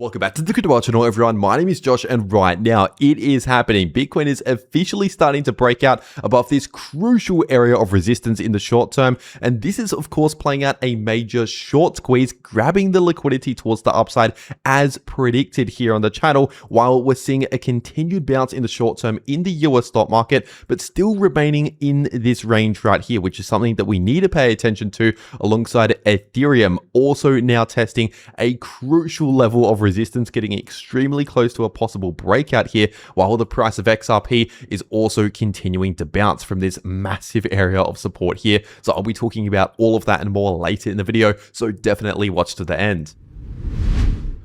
Welcome back to the cryptowrld channel, everyone. My name is Josh, and right now it is happening. Bitcoin is officially starting to break out above this crucial area of resistance in the short term, and this is of course playing out a major short squeeze, grabbing the liquidity towards the upside as predicted here on the channel, while we're seeing a continued bounce in the short term in the US stock market, but still remaining in this range right here, which is something that we need to pay attention to, alongside Ethereum also now testing a crucial level of resistance, getting extremely close to a possible breakout here, while the price of XRP is also continuing to bounce from this massive area of support here. So I'll be talking about all of that and more later in the video, so definitely watch to the end.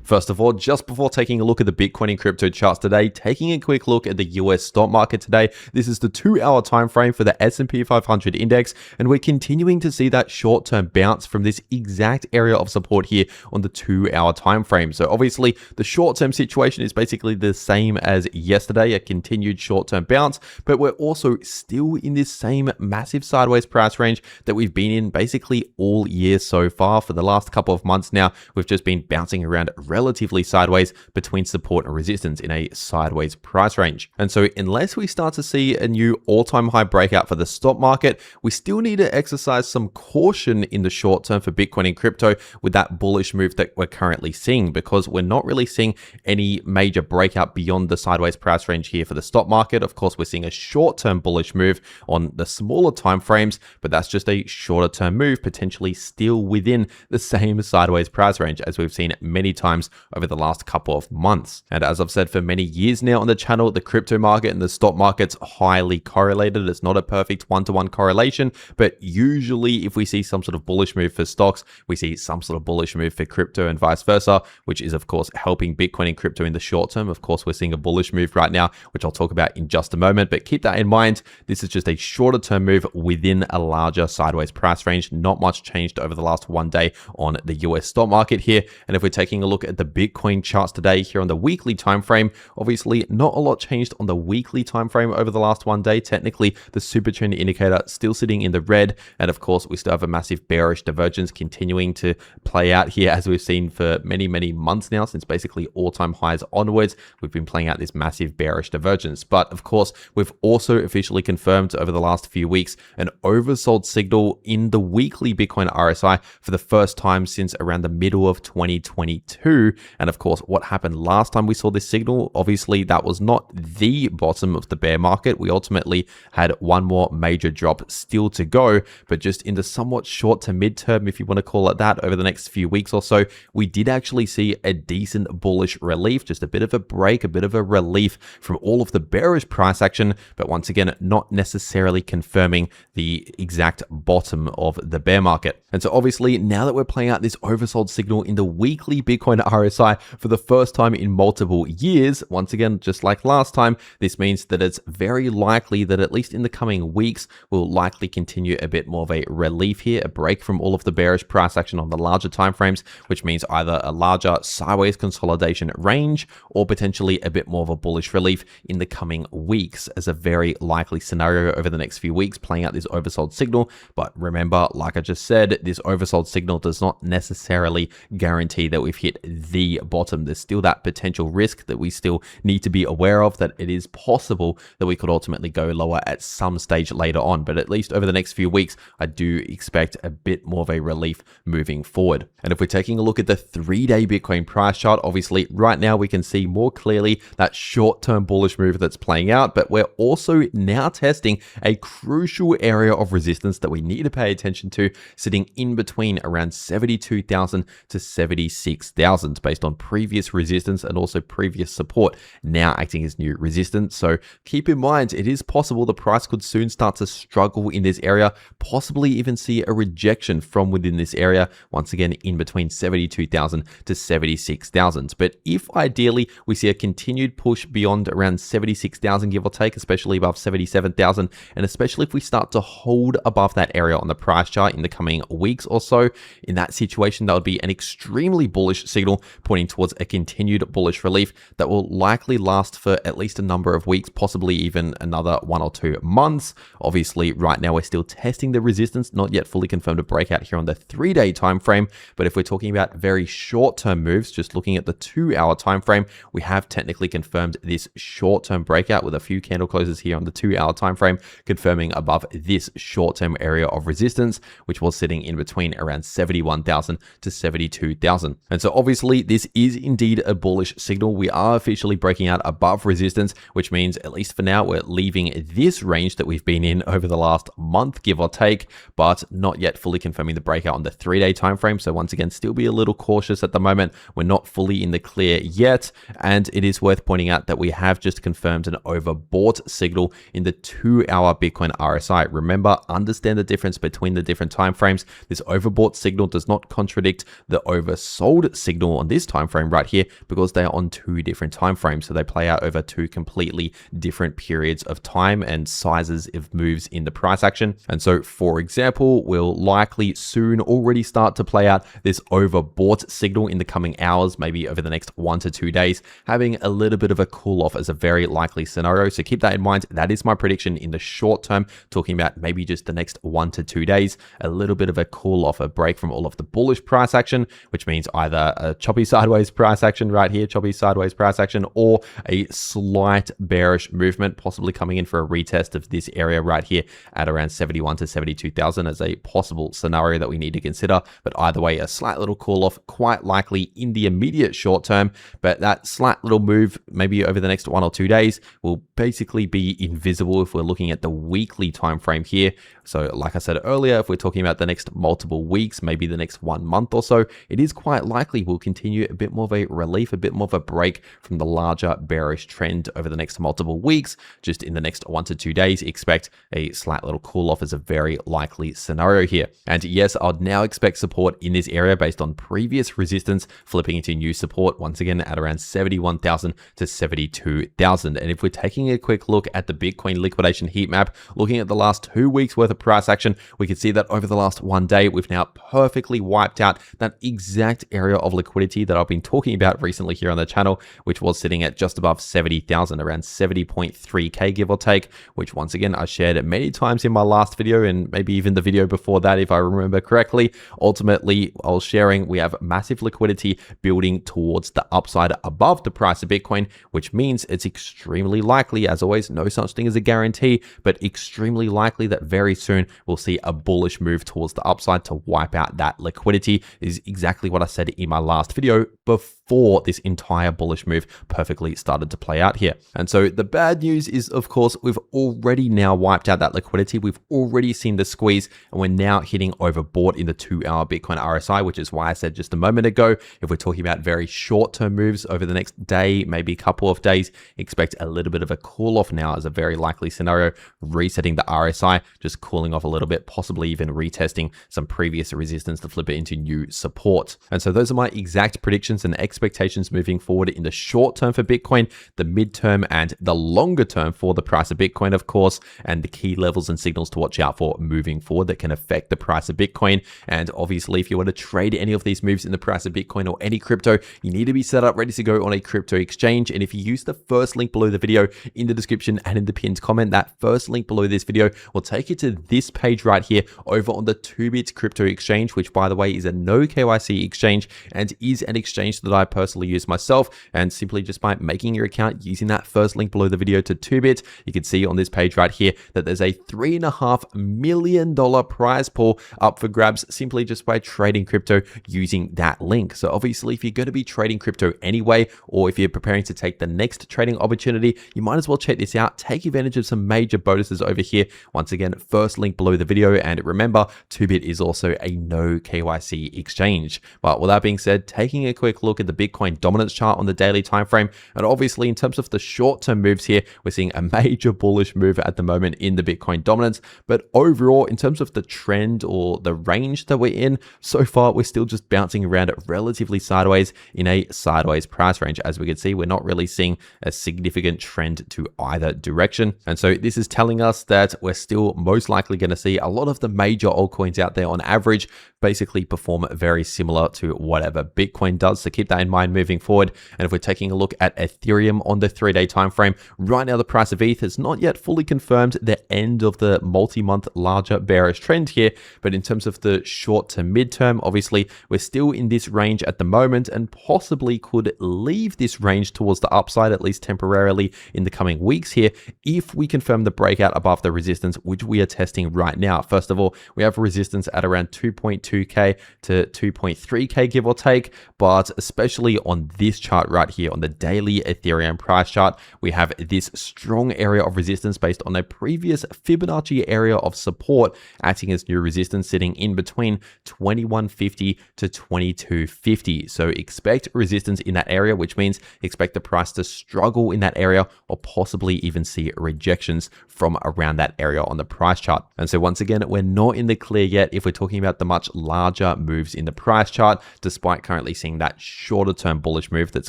First of all, just before taking a look at the Bitcoin and crypto charts today, taking a quick look at the US stock market today. This is the 2-hour time frame for the S&P 500 index, and we're continuing to see that short-term bounce from this exact area of support here on the 2-hour time frame. So obviously, the short-term situation is basically the same as yesterday, a continued short-term bounce, but we're also still in this same massive sideways price range that we've been in basically all year so far. For the last couple of months now, we've just been bouncing around relatively sideways between support and resistance in a sideways price range. And so unless we start to see a new all-time high breakout for the stock market, we still need to exercise some caution in the short term for Bitcoin and crypto with that bullish move that we're currently seeing, because we're not really seeing any major breakout beyond the sideways price range here for the stock market. Of course, we're seeing a short-term bullish move on the smaller time frames, but that's just a shorter term move, potentially still within the same sideways price range as we've seen many times over the last couple of months. And as I've said for many years now on the channel, the crypto market and the stock market's highly correlated. It's not a perfect one-to-one correlation, but usually if we see some sort of bullish move for stocks, we see some sort of bullish move for crypto and vice versa, which is of course helping Bitcoin and crypto in the short term. Of course, we're seeing a bullish move right now, which I'll talk about in just a moment, but keep that in mind. This is just a shorter term move within a larger sideways price range. Not much changed over the last one day on the US stock market here. And if we're taking a look at the Bitcoin charts today here on the weekly time frame, obviously not a lot changed on the weekly time frame over the last one day. Technically, the super trend indicator still sitting in the red, and of course we still have a massive bearish divergence continuing to play out here, as we've seen for many months now, since basically all-time highs onwards. We've been playing out this massive bearish divergence, but of course we've also officially confirmed over the last few weeks an oversold signal in the weekly Bitcoin RSI for the first time since around the middle of 2022. And of course, what happened last time we saw this signal, obviously that was not the bottom of the bear market. We ultimately had one more major drop still to go, but just in the somewhat short to mid-term, if you want to call it that, over the next few weeks or so, we did actually see a decent bullish relief, just a bit of a break, a bit of a relief from all of the bearish price action, but once again, not necessarily confirming the exact bottom of the bear market. And so obviously, now that we're playing out this oversold signal in the weekly Bitcoin RSI for the first time in multiple years, once again, just like last time, this means that it's very likely that at least in the coming weeks, we'll likely continue a bit more of a relief here, a break from all of the bearish price action on the larger timeframes, which means either a larger sideways consolidation range or potentially a bit more of a bullish relief in the coming weeks, as a very likely scenario over the next few weeks, playing out this oversold signal. But remember, like I just said, this oversold signal does not necessarily guarantee that we've hit the bottom. There's still that potential risk that we still need to be aware of, that it is possible that we could ultimately go lower at some stage later on. But at least over the next few weeks, I do expect a bit more of a relief moving forward. And if we're taking a look at the 3-day Bitcoin price chart, obviously right now we can see more clearly that short-term bullish move that's playing out, but we're also now testing a crucial area of resistance that we need to pay attention to, sitting in between around 72,000 to 76,000 based on previous resistance and also previous support now acting as new resistance. So keep in mind, it is possible the price could soon start to struggle in this area, possibly even see a rejection from within this area, once again in between 72,000 to 76,000. But if ideally we see a continued push beyond around 76,000, give or take, especially above 77,000, and especially if we start to hold above that area on the price chart in the coming weeks or so, in that situation, that would be an extremely bullish signal signal pointing towards a continued bullish relief that will likely last for at least a number of weeks, possibly even another 1 or 2 months. Obviously, right now we're still testing the resistance, not yet fully confirmed a breakout here on the 3-day time frame. But if we're talking about very short-term moves, just looking at the 2-hour time frame, we have technically confirmed this short-term breakout with a few candle closes here on the 2-hour time frame, confirming above this short-term area of resistance, which was sitting in between around 71,000 to 72,000. And so obviously this is indeed a bullish signal. We are officially breaking out above resistance, which means at least for now we're leaving this range that we've been in over the last month, give or take, but not yet fully confirming the breakout on the 3-day time frame. So once again, still be a little cautious at the moment. We're not fully in the clear yet, and it is worth pointing out that we have just confirmed an overbought signal in the 2-hour Bitcoin RSI. Remember, understand the difference between the different time frames. This overbought signal does not contradict the oversold signal on this time frame right here, because they are on 2 different time frames. So they play out over 2 completely different periods of time and sizes of moves in the price action. And so, for example, we'll likely soon already start to play out this overbought signal in the coming hours, maybe over the next 1 to 2 days, having a little bit of a cool off as a very likely scenario. So keep that in mind. That is my prediction in the short term, talking about maybe just the next 1 to 2 days, a little bit of a cool off, a break from all of the bullish price action, which means either a choppy sideways price action right here, choppy sideways price action, or a slight bearish movement, possibly coming in for a retest of this area right here at around 71 to 72,000 as a possible scenario that we need to consider. But either way, a slight little cool off, quite likely in the immediate short term, but that slight little move maybe over the next 1 or 2 days will basically be invisible if we're looking at the weekly time frame here. So like I said earlier, if we're talking about the next multiple weeks, maybe the next 1 month or so, it is quite likely we'll continue a bit more of a relief, a bit more of a break from the larger bearish trend over the next multiple weeks. Just in the next 1 to 2 days, expect a slight little cool off as a very likely scenario here. And yes, I'd now expect support in this area based on previous resistance flipping into new support once again at around 71,000 to 72,000. And if we're taking a quick look at the Bitcoin liquidation heat map, looking at the last 2 weeks worth of price action, we can see that over the last 1 day, we've now perfectly wiped out that exact area of liquidity that I've been talking about recently here on the channel, which was sitting at just above 70,000, around 70.3k give or take, which once again I shared many times in my last video and maybe even the video before that if I remember correctly. Ultimately, I was sharing we have massive liquidity building towards the upside above the price of Bitcoin, which means it's extremely likely, as always, no such thing as a guarantee, but extremely likely that very soon we'll see a bullish move towards the upside to wipe out that liquidity. Is exactly what I said in my last video before this entire bullish move perfectly started to play out here. And so the bad news is, of course, we've already now wiped out that liquidity. We've already seen the squeeze, and we're now hitting overbought in the 2-hour Bitcoin RSI, which is why I said just a moment ago, if we're talking about very short-term moves over the next day, maybe a couple of days, expect a little bit of a cool off now as a very likely scenario, resetting the RSI, just cooling off a little bit, possibly even retesting some previous resistance to flip it into new support. And so those are my exact predictions and expectations moving forward in the short term for Bitcoin, the midterm and the longer term for the price of Bitcoin, of course, and the key levels and signals to watch out for moving forward that can affect the price of Bitcoin. And obviously, if you want to trade any of these moves in the price of Bitcoin or any crypto, you need to be set up ready to go on a crypto exchange. And if you use the first link below the video in the description and in the pinned comment, that first link below this video will take you to this page right here over on the 2bit crypto exchange, which by the way is a no KYC exchange and is an exchange that I personally use myself. And simply just by making your account using that first link below the video to 2bit, you can see on this page right here that there's a $3.5 million prize pool up for grabs simply just by trading crypto using that link. So obviously, if you're going to be trading crypto anyway, or if you're preparing to take the next trading opportunity, you might as well check this out. Take advantage of some major bonuses over here. Once again, first link below the video. And remember, 2bit is also a no KYC exchange. But with that being said, taking a quick look at the Bitcoin dominance chart on the daily time frame, and obviously in terms of the short-term moves here, we're seeing a major bullish move at the moment in the Bitcoin dominance. But overall, in terms of the trend or the range that we're in, so far we're still just bouncing around relatively sideways in a sideways price range. As we can see, we're not really seeing a significant trend to either direction. And so this is telling us that we're still most likely going to see a lot of the major altcoins out there on average basically perform very similar to whatever Bitcoin Bitcoin does. So keep that in mind moving forward. And if we're taking a look at Ethereum on the 3-day time frame, right now the price of ETH has not yet fully confirmed the end of the multi-month larger bearish trend here. But in terms of the short to mid-term, obviously we're still in this range at the moment and possibly could leave this range towards the upside, at least temporarily in the coming weeks here, if we confirm the breakout above the resistance, which we are testing right now. First of all, we have resistance at around 2.2k to 2.3k, give or take, but especially on this chart right here, on the daily Ethereum price chart, we have this strong area of resistance based on a previous Fibonacci area of support acting as new resistance, sitting in between 2150 to 2250. So expect resistance in that area, which means expect the price to struggle in that area or possibly even see rejections from around that area on the price chart. And so once again, we're not in the clear yet if we're talking about the much larger moves in the price chart, despite currently seeing that shorter term bullish move that's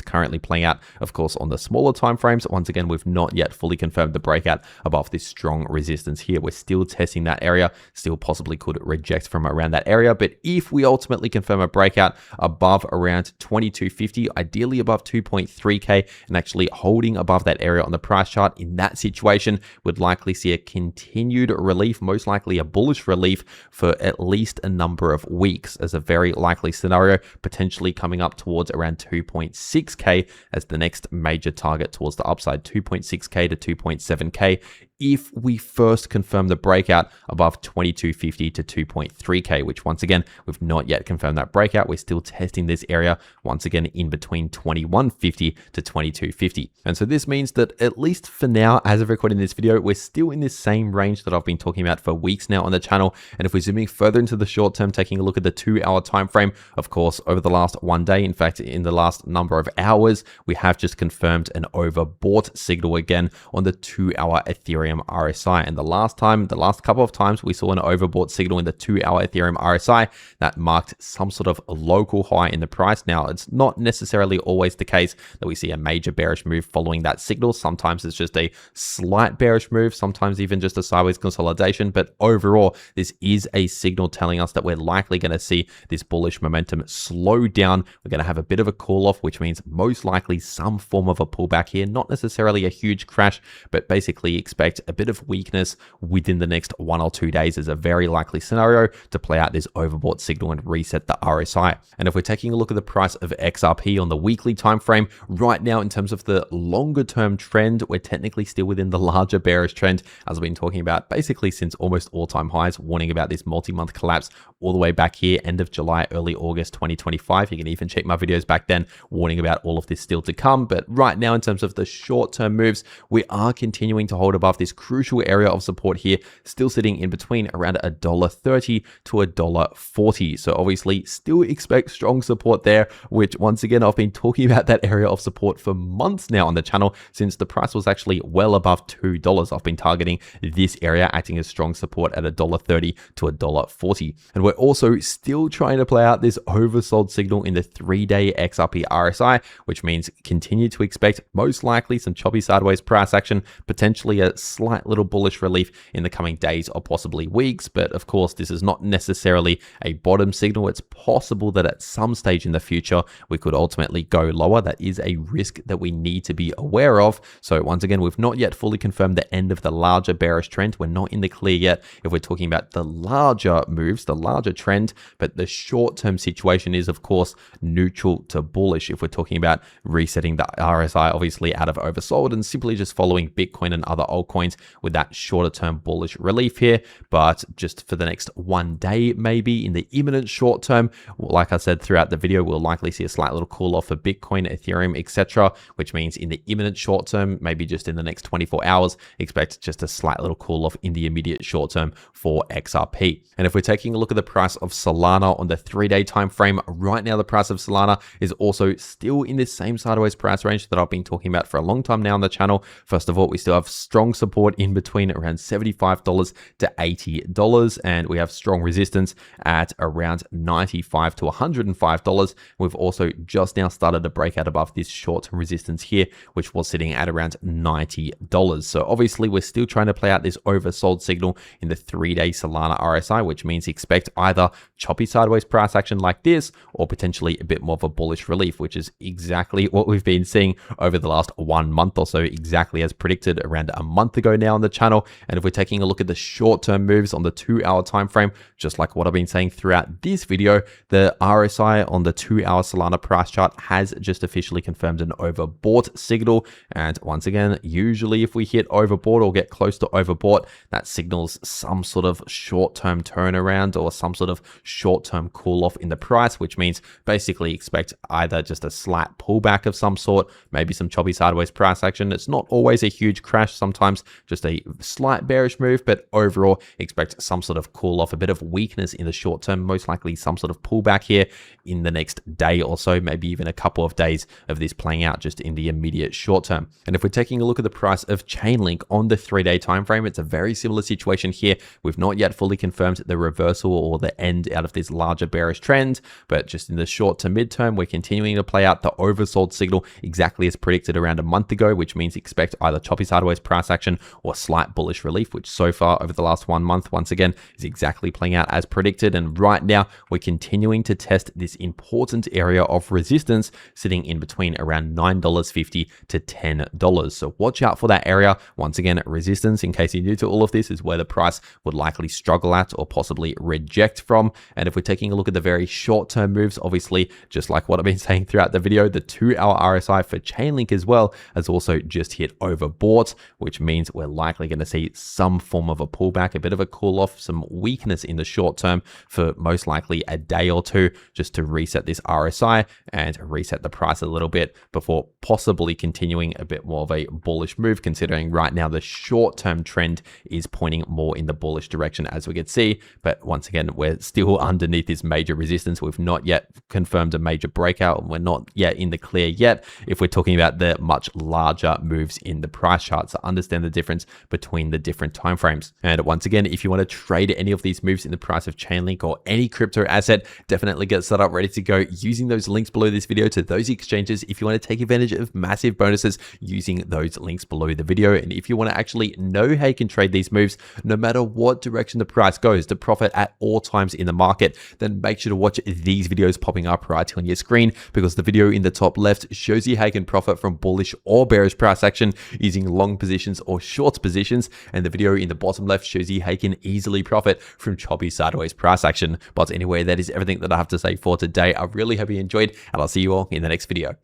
currently playing out, of course, on the smaller time frames. Once again, we've not yet fully confirmed the breakout above this strong resistance here. We're still testing that area, still possibly could reject from around that area. But if we ultimately confirm a breakout above around 2250, ideally above 2.3k, and actually holding above that area on the price chart, in that situation, would likely see a continued relief, most likely a bullish relief for at least a number of weeks as a very likely scenario, potentially coming up towards around 2.6k as the next major target towards the upside, 2.6k to 2.7k. If we first confirm the breakout above 2250 to 2.3k, which once again, we've not yet confirmed that breakout. We're still testing this area once again in between 2150 to 2250. And so this means that at least for now, as of recording this video, we're still in this same range that I've been talking about for weeks now on the channel. And if we're zooming further into the short term, taking a look at the 2-hour time frame, of course, over the last one day, in fact, in the last number of hours, we have just confirmed an overbought signal again on the 2-hour Ethereum RSI. And the last couple of times we saw an overbought signal in the 2-hour Ethereum RSI, that marked some sort of local high in the price. Now, it's not necessarily always the case that we see a major bearish move following that signal. Sometimes it's just a slight bearish move, sometimes even just a sideways consolidation. But overall, this is a signal telling us that we're likely going to see this bullish momentum slow down. We're going to have a bit of a cool off, which means most likely some form of a pullback here, not necessarily a huge crash, but basically expect a bit of weakness within the next 1 or 2 days is a very likely scenario to play out this overbought signal and reset the RSI. And if we're taking a look at the price of XRP on the weekly time frame, right now in terms of the longer term trend, we're technically still within the larger bearish trend, as I've been talking about basically since almost all-time highs, warning about this multi-month collapse all the way back here, end of July, early August 2025. You can even check my videos back then, warning about all of this still to come. But right now, in terms of the short-term moves, we are continuing to hold above this crucial area of support here, still sitting in between around $1.30 to $1.40. So obviously still expect strong support there, which once again, I've been talking about that area of support for months now on the channel since the price was actually well above $2. I've been targeting this area acting as strong support at $1.30 to $1.40. And we're also still trying to play out this oversold signal in the 3-day XRP RSI, which means continue to expect most likely some choppy sideways price action, potentially a slight little bullish relief in the coming days or possibly weeks. But of course, this is not necessarily a bottom signal. It's possible that at some stage in the future, we could ultimately go lower. That is a risk that we need to be aware of. So once again, we've not yet fully confirmed the end of the larger bearish trend. We're not in the clear yet if we're talking about the larger moves, the larger trend, but the short-term situation is, of course, neutral to bullish if we're talking about resetting the RSI, obviously out of oversold and simply just following Bitcoin and other altcoins with that shorter-term bullish relief here. But just for the next 1 day, maybe in the imminent short term, like I said throughout the video, we'll likely see a slight little cool off for Bitcoin, Ethereum, etc., which means in the imminent short term, maybe just in the next 24 hours, expect just a slight little cool off in the immediate short term for XRP. And if we're taking a look at the price of Solana on the 3-day time frame, right now the price of Solana is also still in this same sideways price range that I've been talking about for a long time now on the channel. First of all, we still have strong support support in between around $75 to $80, and we have strong resistance at around $95 to $105. We've also just now started to break out above this short-term resistance here, which was sitting at around $90. So obviously we're still trying to play out this oversold signal in the 3-day Solana RSI, which means expect either choppy sideways price action like this or potentially a bit more of a bullish relief, which is exactly what we've been seeing over the last 1 month or so, exactly as predicted around a month ago now on the channel. And if we're taking a look at the short-term moves on the 2-hour time frame, just like what I've been saying throughout this video, the RSI on the 2-hour Solana price chart has just officially confirmed an overbought signal. And once again, usually if we hit overbought or get close to overbought, that signals some sort of short-term turnaround or some sort of short-term cool off in the price, which means basically expect either just a slight pullback of some sort, maybe some choppy sideways price action. It's not always a huge crash, sometimes just a slight bearish move, but overall expect some sort of cool off, a bit of weakness in the short term, most likely some sort of pullback here in the next day or so, maybe even a couple of days of this playing out just in the immediate short term. And if we're taking a look at the price of Chainlink on the 3-day time frame, it's a very similar situation here. We've not yet fully confirmed the reversal or the end out of this larger bearish trend, but just in the short to mid-term, we're continuing to play out the oversold signal exactly as predicted around a month ago, which means expect either choppy sideways price action or slight bullish relief, which so far over the last 1 month, once again, is exactly playing out as predicted. And right now, we're continuing to test this important area of resistance sitting in between around $9.50 to $10. So watch out for that area. Once again, resistance, in case you're new to all of this, is where the price would likely struggle at or possibly reject from. And if we're taking a look at the very short-term moves, obviously, just like what I've been saying throughout the video, the 2-hour RSI for Chainlink as well has also just hit overbought, which means we're likely going to see some form of a pullback, a bit of a cool off, some weakness in the short term for most likely a day or two, just to reset this RSI and reset the price a little bit before possibly continuing a bit more of a bullish move, considering right now the short-term trend is pointing more in the bullish direction, as we can see. But once again, we're still underneath this major resistance. We've not yet confirmed a major breakout, and we're not yet in the clear yet if we're talking about the much larger moves in the price chart. So understand the difference between the different timeframes. And once again, if you want to trade any of these moves in the price of Chainlink or any crypto asset, definitely get set up ready to go using those links below this video to those exchanges if you want to take advantage of massive bonuses using those links below the video. And if you want to actually know how you can trade these moves no matter what direction the price goes to profit at all times in the market, then make sure to watch these videos popping up right on your screen, because the video in the top left shows you how you can profit from bullish or bearish price action using long positions or short positions, and the video in the bottom left shows you how you can easily profit from choppy sideways price action. But anyway, that is everything that I have to say for today. I really hope you enjoyed, and I'll see you all in the next video.